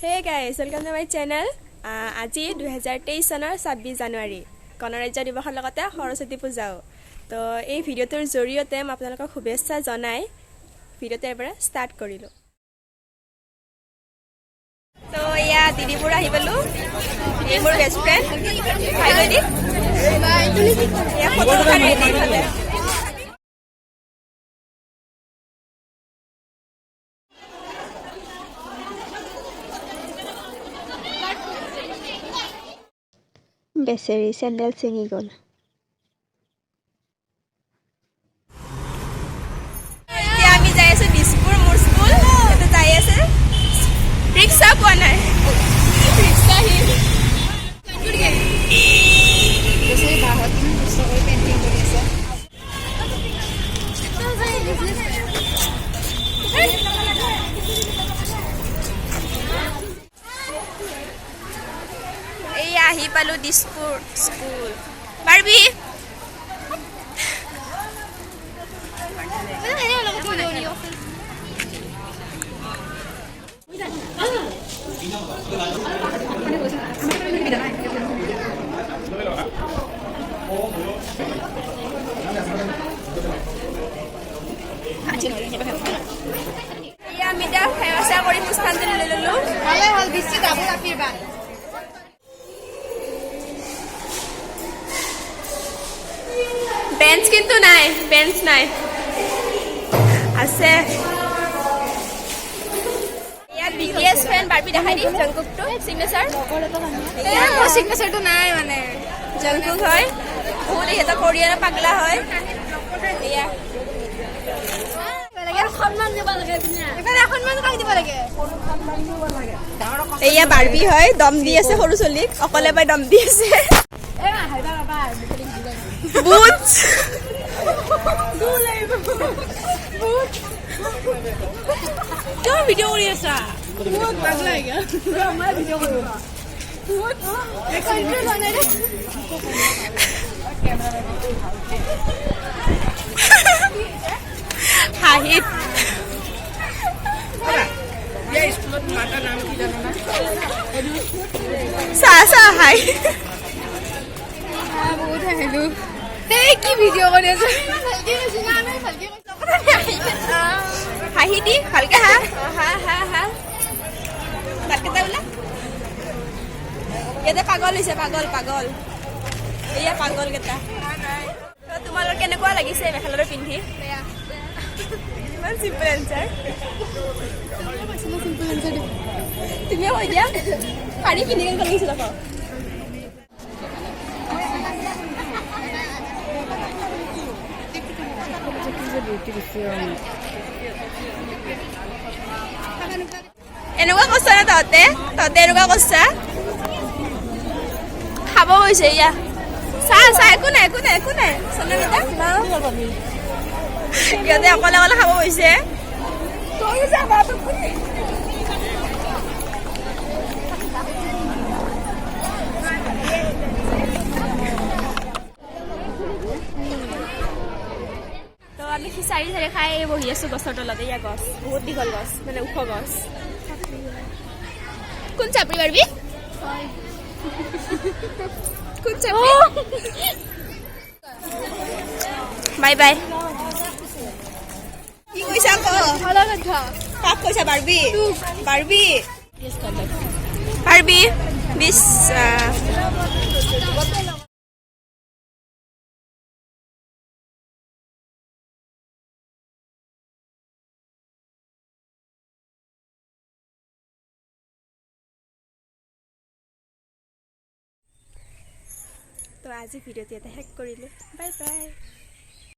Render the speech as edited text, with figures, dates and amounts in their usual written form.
Hey guys, welcome to my channel. আজি 2023 চনৰ 26 জানুৱাৰী গণৰাজ্য দিৱসৰ লগতে সৰস্বতী পূজাও তো এই ভিডিঅ'টোৰ জৰিয়তে মই আপোনালোকক শুভেচ্ছা জনাই ভিডিঅ'টো এবাৰ ষ্টাৰ্ট কৰিলো তো ইয়া দিদিবোৰ আহি পালো এই মোৰ বেষ্ট ফ্ৰেণ্ড হাই দিদি বাই ইয়া ফটো উঠাই ৰেডি হ'লে বেচেৰি চেণ্ডেল ছিঙি গ'ল এতিয়া আমি যাই আছো দিছপুৰ মোৰ স্কুল এটা যাই আছে ৰিক্সা পোৱা নাই ৰিক্সা আহিল বেচেৰি বাহত সবে পেইন্টিং কৰি আছে আহি পালো দিছপুৰ স্কুল বাৰবি আমি এতিয়া সেৱা কৰি পুষ্পাঞ্জলি লৈ ললো ভালে হ'ল বেছি ডাবল আশীৰ্বাদ বেঞ্চ কিন্তু নাই বেঞ্চ নাই আছে ইয়াত বিটিএস ফ্যান বাৰবি দেখাই দি জংকুকটো সিগনেচাৰ মোৰ সিগনেচাৰটো নাই মানে জংকুক হয় বহুত এটা কোৰিয়ানৰ পাগলা হয় এয়া এয়া বাৰবি হয় দম দি আছে সৰু চলিক অকলে পাই দম দি আছে Boots. Jangan video ni asa. Boot bagla ya. Ramai video ni. Boot. Control mana ni? Hahit. Dia sekolah mata nama kita nama. Sasa hai. বহুত হেলু এই কি ভিডিও কৰি আছে ভালকে শুনা নাই ভালকে হাহি দি ভালকে হা হা হা হা ভালকে তাবলা কেতে পাগল হৈছে পাগল পাগল এয়া পাগল কেটা তো তোমালোকৰ কেনেকুৱা লাগিছে মেখেলাটো পিন্ধি বেয়া ইমান সিম্পল আনসাৰ তুমি হৈ দিয়া শাৰী পিন্ধি কেনে লাগিছে দেখো এনেকুৱা কৈছা না তহঁতে এনেকুৱা কৈছা খাব গৈছে ইয়া চাহ চাহ একো নাই সিহঁতে অকলে অকলে খাব গৈছে আমি খিচাৰি চাৰি খাই বহি আছো গছৰ তলতে ইয়া গছ বহুত দীঘল গছ মানে ওখ গছ কোন চাপৰি পাৰবি কোন চাপৰি বাই বাই কি কৈছা কাক কৈছা বাৰবি বিশ তো আজি ভিডিঅ'টো এটা শেষ কৰিলোঁ বাই বাই